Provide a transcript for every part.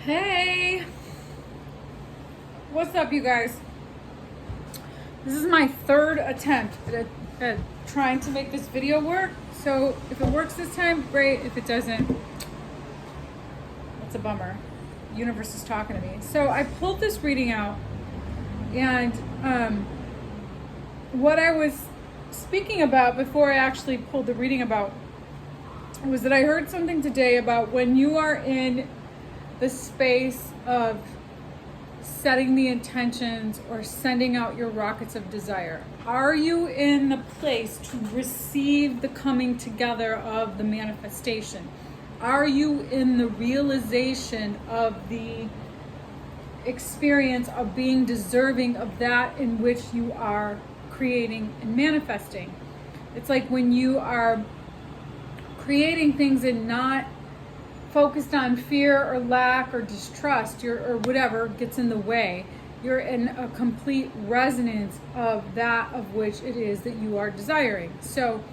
Hey, what's up, you guys? This is my third attempt at trying to make this video work. So if it works this time, great. If it doesn't, it's a bummer. The universe is talking to me. So I pulled this reading out, and what I was speaking about before I actually pulled the reading about was that I heard something today about when you are in the space of setting the intentions or sending out your rockets of desire. Are you in the place to receive the coming together of the manifestation? Are you in the realization of the experience of being deserving of that in which you are creating and manifesting? It's like when you are creating things and not focused on fear or lack or distrust or whatever gets in the way. You're in a complete resonance of that of which it is that you are desiring. So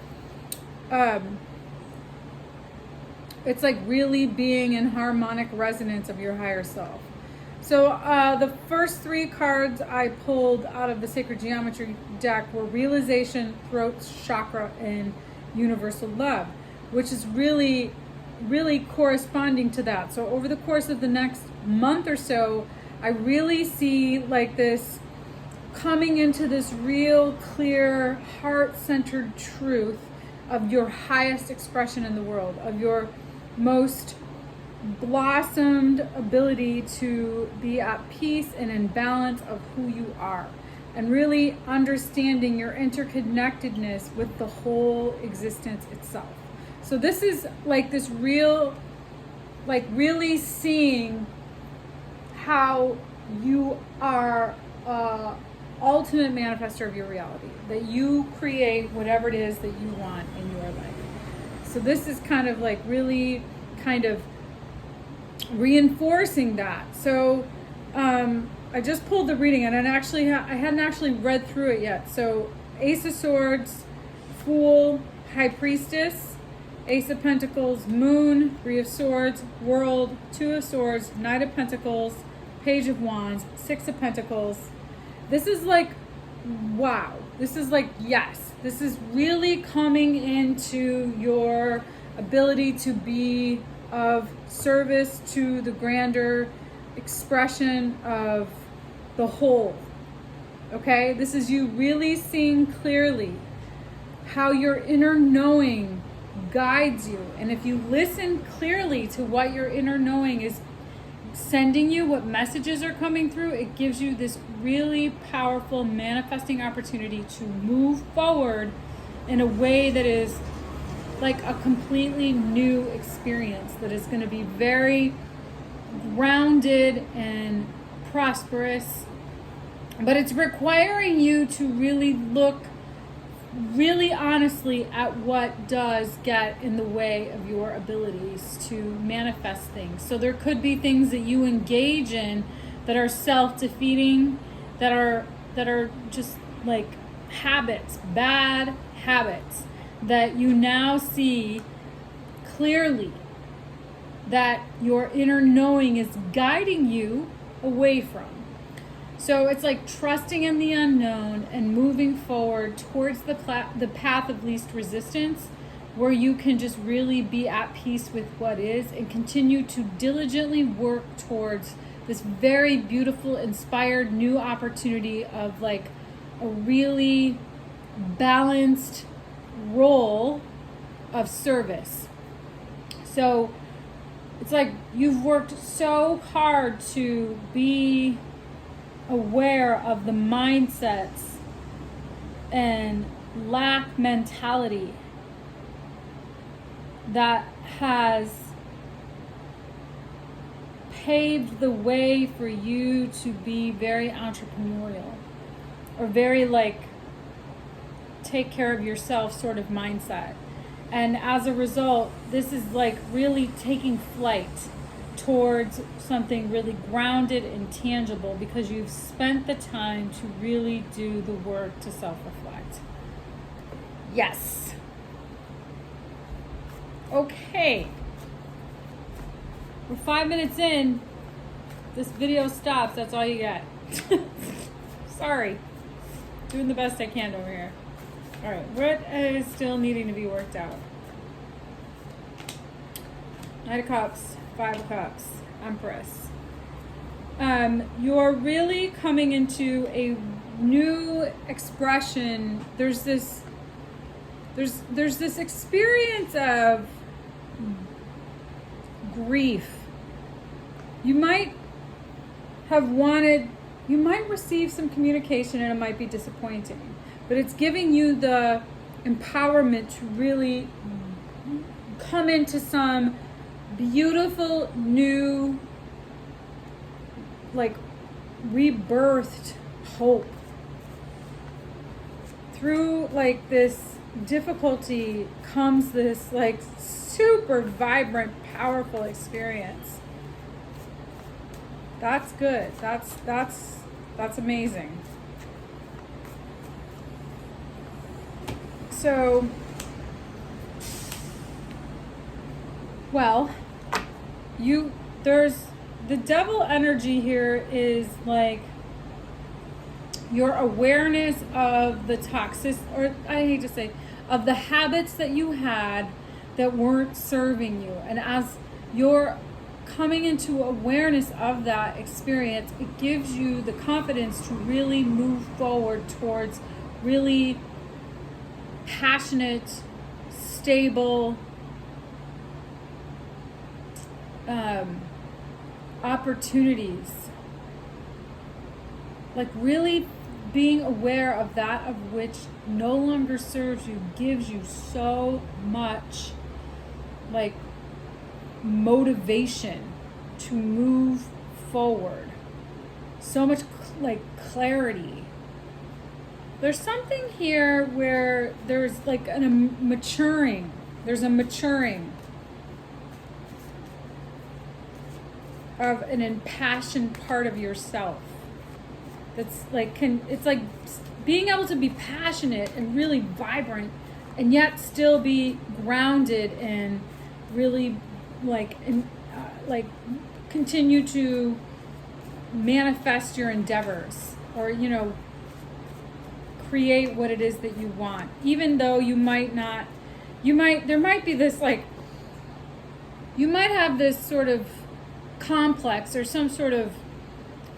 it's like really being in harmonic resonance of your higher self. So the first three cards I pulled out of the Sacred Geometry deck were Realization, Throat Chakra, and Universal Love, which is really corresponding to that. So over the course of the next month or so, I really see like this coming into this real clear heart-centered truth of your highest expression in the world, of your most blossomed ability to be at peace and in balance of who you are, and really understanding your interconnectedness with the whole existence itself. So this is like this real, like really seeing how you are ultimate manifester of your reality, that you create whatever it is that you want in your life. So this is kind of like really kind of reinforcing that. So I just pulled the reading, and I hadn't actually read through it yet. So Ace of Swords, Fool, High Priestess, Ace of Pentacles, Moon, Three of Swords, World, Two of Swords, Knight of Pentacles, Page of Wands, Six of Pentacles. This is like, wow. This is like, yes. This is really coming into your ability to be of service to the grander expression of the whole. Okay? This is you really seeing clearly how your inner knowing guides you. And if you listen clearly to what your inner knowing is sending you, what messages are coming through, it gives you this really powerful manifesting opportunity to move forward in a way that is like a completely new experience, that is going to be very grounded and prosperous. But it's requiring you to really look really honestly at what does get in the way of your abilities to manifest things. So there could be things that you engage in that are self-defeating, that are just like habits, bad habits, that you now see clearly that your inner knowing is guiding you away from. So it's like trusting in the unknown and moving forward towards the path of least resistance, where you can just really be at peace with what is and continue to diligently work towards this very beautiful, inspired new opportunity of like a really balanced role of service. So it's like you've worked so hard to be aware of the mindsets and lack mentality that has paved the way for you to be very entrepreneurial, or very like take care of yourself sort of mindset. And as a result, this is like really taking flight towards something really grounded and tangible, because you've spent the time to really do the work to self-reflect. Yes. Okay. We're 5 minutes in, this video stops, that's all you get. Sorry. Doing the best I can over here. All right, what is still needing to be worked out? Knight of Cups, Five of Cups, Empress. You're really coming into a new expression. There's this experience of grief. You might receive some communication and it might be disappointing, but it's giving you the empowerment to really come into some beautiful new, like, rebirthed hope. Through like this difficulty comes this like super vibrant, powerful experience. That's good. That's amazing. So, well, there's the devil energy here is like your awareness of the toxic, or I hate to say, of the habits that you had that weren't serving you. And as you're coming into awareness of that experience, it gives you the confidence to really move forward towards really passionate, stable opportunities. Like really being aware of that of which no longer serves you gives you so much like motivation to move forward. So much like clarity. There's something here where there's like a maturing. There's a maturing of an impassioned part of yourself. That's like it's like being able to be passionate and really vibrant, and yet still be grounded and really like continue to manifest your endeavors, or create what it is that you want, even though there might be this like, you might have this sort of complex or some sort of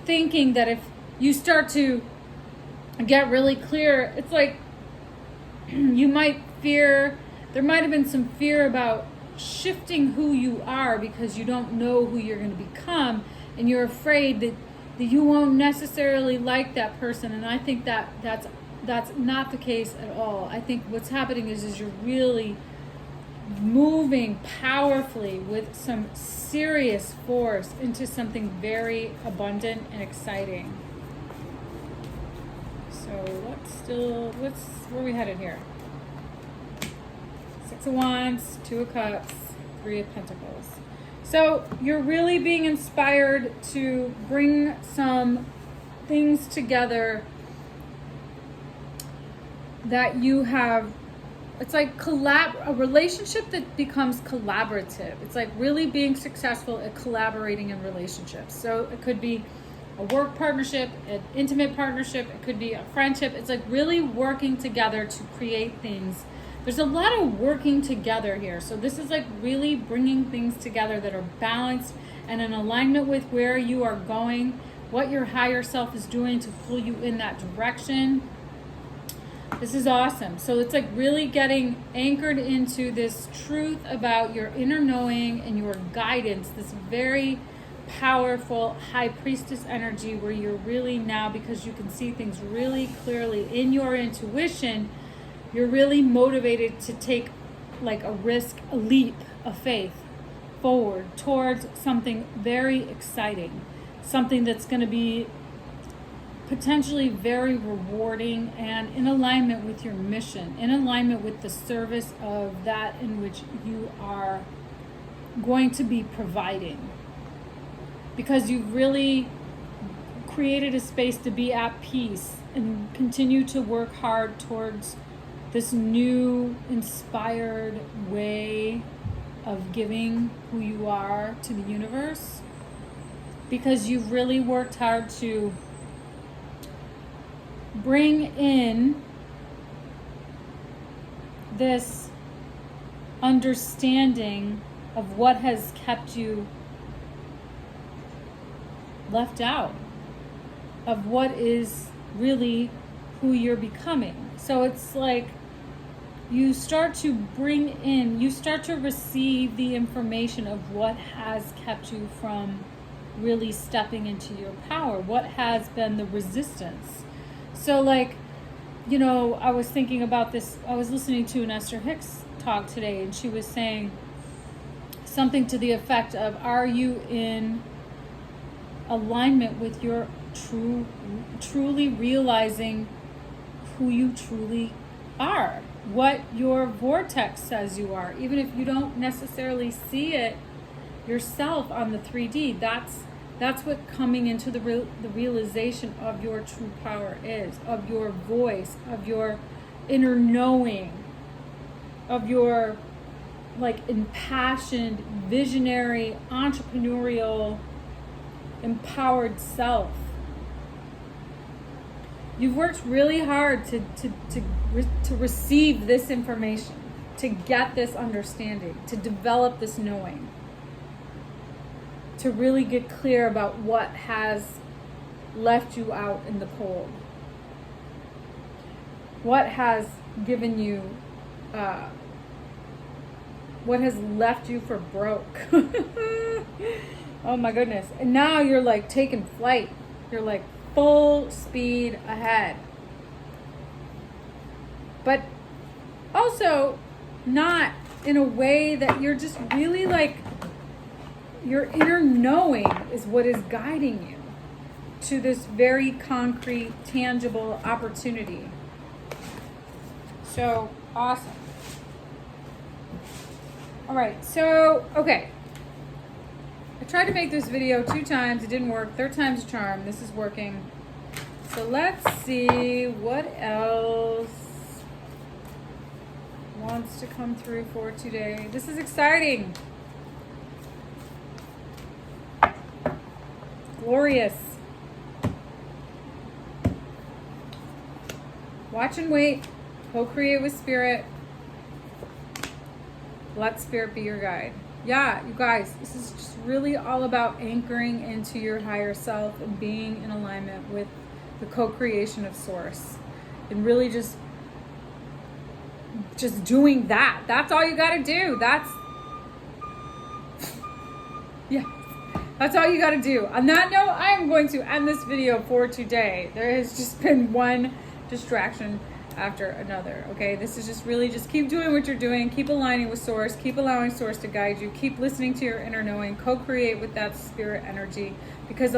thinking that if you start to get really clear, it's like you might fear, there might have been some fear about shifting who you are because you don't know who you're going to become, and you're afraid that you won't necessarily like that person. And I think that's not the case at all. I think what's happening is you're really moving powerfully with some serious force into something very abundant and exciting. So where are we headed here? Six of Wands, Two of Cups, Three of Pentacles. So you're really being inspired to bring some things together that you have. It's like a relationship that becomes collaborative. It's like really being successful at collaborating in relationships. So it could be a work partnership, an intimate partnership, it could be a friendship. It's like really working together to create things. There's a lot of working together here. So this is like really bringing things together that are balanced and in alignment with where you are going, what your higher self is doing to pull you in that direction. This is awesome. So it's like really getting anchored into this truth about your inner knowing and your guidance, this very powerful high priestess energy where you're really now, because you can see things really clearly in your intuition, you're really motivated to take like a risk, a leap of faith forward towards something very exciting, something that's going to be potentially very rewarding and in alignment with your mission, in alignment with the service of that in which you are going to be providing. Because you've really created a space to be at peace and continue to work hard towards this new inspired way of giving who you are to the universe. because you've really worked hard to bring in this understanding of what has kept you left out of what is really who you're becoming. So it's like you start to bring in, you start to receive the information of what has kept you from really stepping into your power, what has been the resistance. So like, you know, I was thinking about this, I was listening to an Esther Hicks talk today, and she was saying something to the effect of, are you in alignment with your truly realizing who you truly are, what your vortex says you are, even if you don't necessarily see it yourself on the 3D. That's what coming into the realization of your true power is, of your voice, of your inner knowing, of your like impassioned, visionary, entrepreneurial, empowered self. You've worked really hard to receive this information, to get this understanding, to develop this knowing, to really get clear about what has left you out in the cold, what has given you, what has left you for broke. Oh my goodness. And now you're like taking flight. You're like full speed ahead. But also not in a way that you're just really like, your inner knowing is what is guiding you to this very concrete, tangible opportunity. So awesome. All right, so, okay. I tried to make this video 2 times, it didn't work. 3rd time's a charm. This is working. So let's see what else wants to come through for today. This is exciting. Glorious. Watch and wait. Co-create with spirit. Let spirit be your guide. Yeah, you guys, this is just really all about anchoring into your higher self and being in alignment with the co-creation of source. And really just doing that. That's all you got to do. Yeah. That's all you got to do. On that note, I am going to end this video for today. There has just been one distraction after another. Okay, this is just really just keep doing what you're doing, keep aligning with source, keep allowing source to guide you, keep listening to your inner knowing, co-create with that spirit energy, because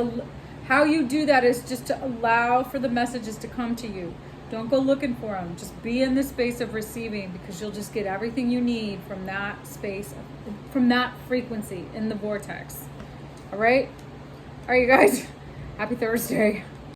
how you do that is just to allow for the messages to come to you. Don't go looking for them. Just be in the space of receiving, because you'll just get everything you need from that space, from that frequency in the vortex. All right, you guys, happy Thursday.